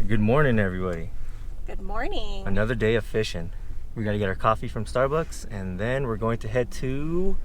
Good morning, everybody. Good morning. Another day of fishing. We gotta get our coffee from Starbucks and then we're going to head to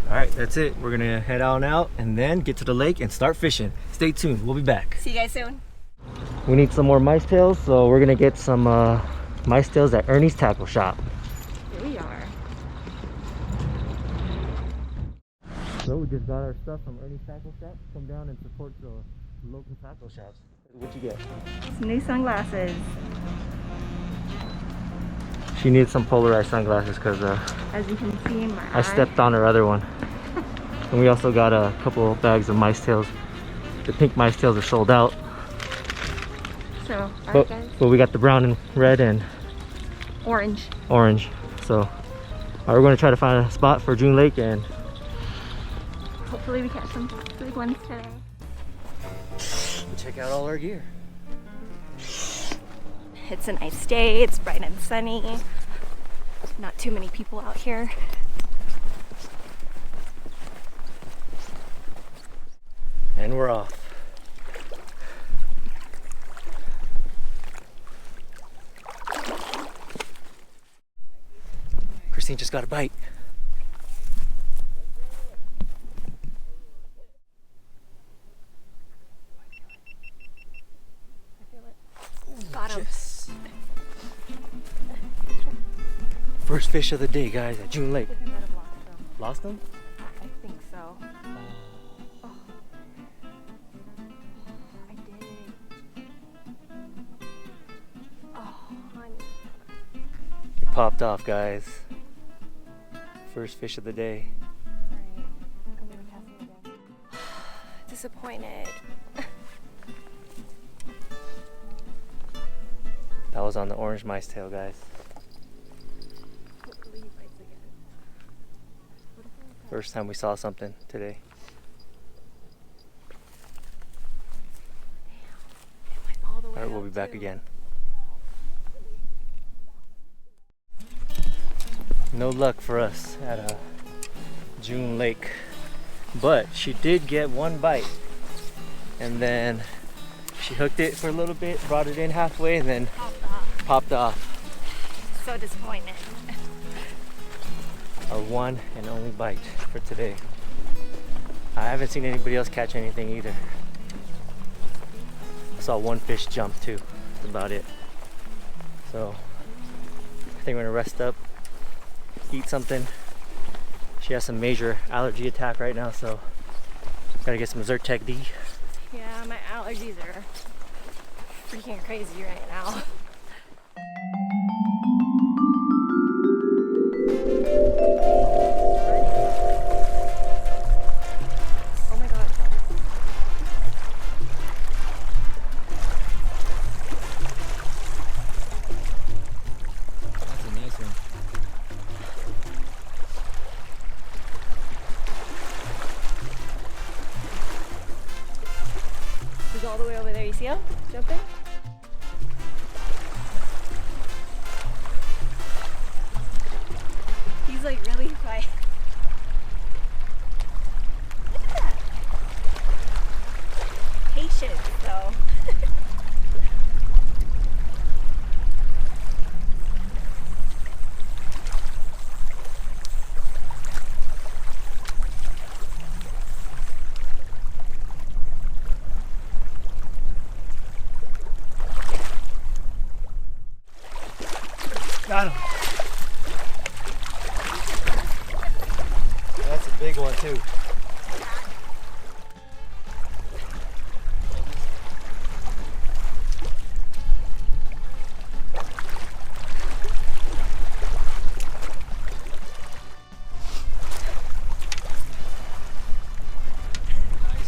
Alright, that's it. We're gonna head on out and then get to the lake and start fishing. Stay tuned, we'll be back. See you guys soon. We need some more mice tails, so we're gonna get some mice tails at Ernie's Tackle Shop. Here we are. So we just got our stuff from Ernie's Tackle Shop. Come down and support the local tackle shops. What'd you get? Some new sunglasses. She needs some polarized sunglasses because as you can see in my I stepped on her other one. And we also got a couple of bags of mice tails. The pink mice tails are sold out. So, alright guys. But we got the brown and red and orange. So, alright, we're going to try to find a spot for June Lake and hopefully we catch some big ones today. Check out all our gear. It's a nice day, it's bright and sunny. Not too many people out here. And we're off. Kristine just got a bite. Got him. Yes. First fish of the day, guys, at June Lake. I think I might have lost them. Lost them? I think so. Oh. I did. Oh, honey. It popped off, guys. First fish of the day. Alright, I'm gonna cast it again. Disappointed. That was on the orange mice tail, guys. Hopefully he bites again. First time we saw something today. It went all the way Alright, we'll be out, back too. again. No luck for us at June Lake. But she did get one bite. And then she hooked it for a little bit, brought it in halfway, and then popped off. So disappointed. Our one and only bite for today. I haven't seen anybody else catch anything either. I saw one fish jump too. That's about it. So I think we're gonna rest up, eat something. She has some major allergy attack right now, so gotta get some Zyrtec D. Yeah, my allergies are freaking crazy right now. Oh my god. That's a nice one. He's all the way over there. You see him jumping? He's like really quiet. Look at that. Patience though. Big one too.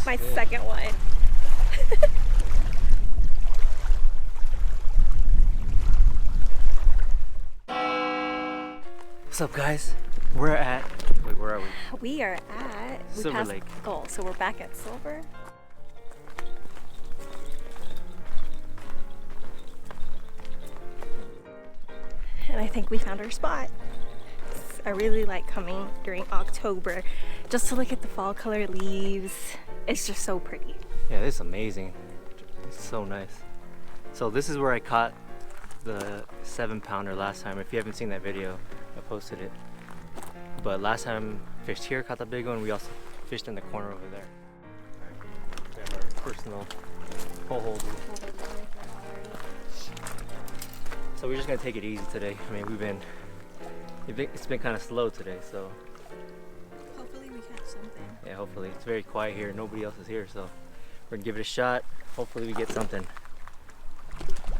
My second one. What's up, guys? We're at, wait, where are we? We are at Silver Lake. Goal, so we're back at Silver. And I think we found our spot. I really like coming during October just to look at the fall color leaves. It's just so pretty. Yeah, this is amazing. It's so nice. So this is where I caught the 7-pounder last time. If you haven't seen that video, I posted it. But last time I fished here, caught the big one. We also fished in the corner over there. We have our personal pole holder. So we're just gonna take it easy today. I mean, it's been kind of slow today, so. Hopefully we catch something. Yeah, hopefully. It's very quiet here. Nobody else is here, so we're gonna give it a shot. Hopefully we get something.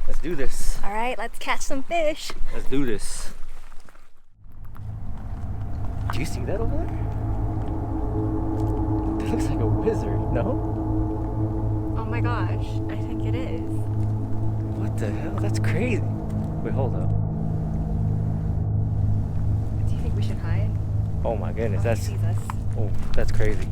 Let's do this. All right, let's catch some fish. Let's do this. Do you see that over there? That looks like a wizard, no? Oh my gosh, I think it is. What the hell? That's crazy. Wait, hold up. Do you think we should hide? Oh my goodness, He that's sees us. oh, that's crazy.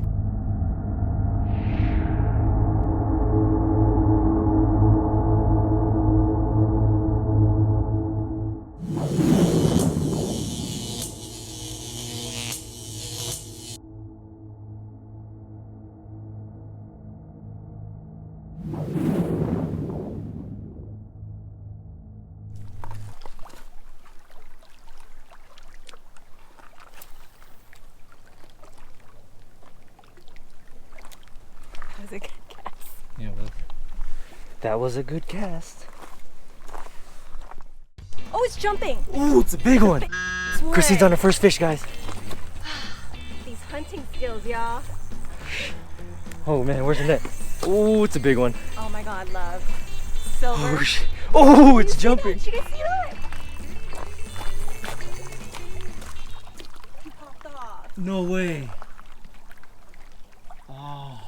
That was a good cast. Yeah, well, that was a good cast. Oh, it's jumping. Ooh, it's a big one. It's one. Kristine's on her first fish, guys. These hunting skills, y'all. Oh man, where's the net? Ooh, it's a big one. Oh my God, love. Silver. Oh, shit. Oh, it's jumping. Did you guys see that? He popped off. No way. Oh.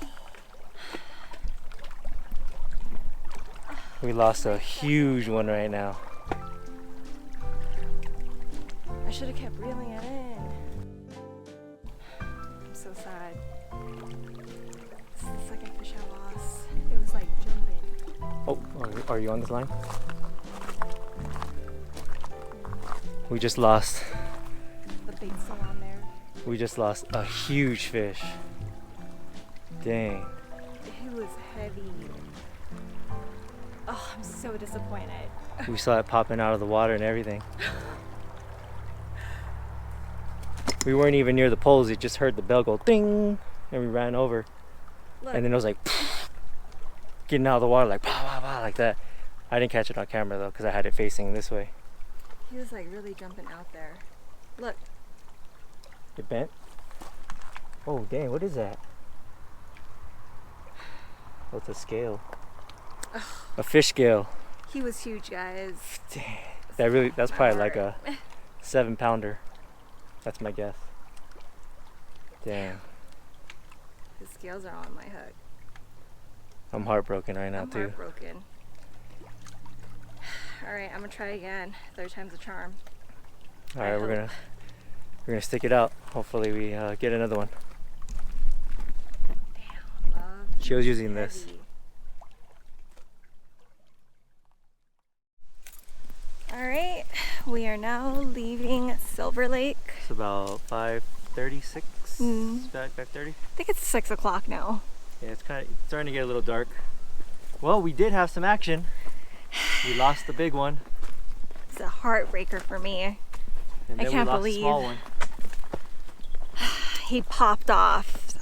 We lost a huge one right now. I should have kept reeling it in. I'm so sad. It's the second fish I lost. It was like jumping. Oh, are you on this line? We just lost. The bait's still on there. We just lost a huge fish. Dang. It was heavy. Oh, I'm so disappointed. We saw it popping out of the water and everything. We weren't even near the poles. It just heard the bell go ding, and we ran over. Look. And then it was like getting out of the water, like bah, bah, bah, like that. I didn't catch it on camera though, because I had it facing this way. He was like really jumping out there. Look. It bent. Oh dang! What is that? Oh, it's a scale. A fish scale. He was huge, guys. Dang. That's probably like a 7-pounder. That's my guess. Damn. His scales are on my hook. I'm heartbroken right now I'm too. heartbroken. All right, I'm gonna try again. Third time's a charm. All right, we're gonna stick it out. Hopefully we get another one. Damn, love. She was using this. Heavy. All right, we are now leaving Silver Lake. It's about 5:36. Mm. It's about 5:30. I think it's 6 o'clock now. Yeah, it's starting to get a little dark. Well, we did have some action. We lost the big one. It's a heartbreaker for me. And I then can't we lost believe the small one. He popped off.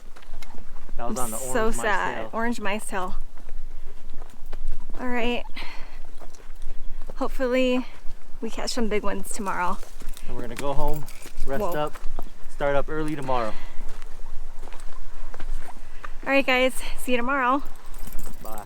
That was on the so orange sad. mice tail. Orange mice tail. All right. Hopefully we catch some big ones tomorrow. And we're gonna go home, rest Whoa. up, start up early tomorrow. All right, guys, see you tomorrow. Bye.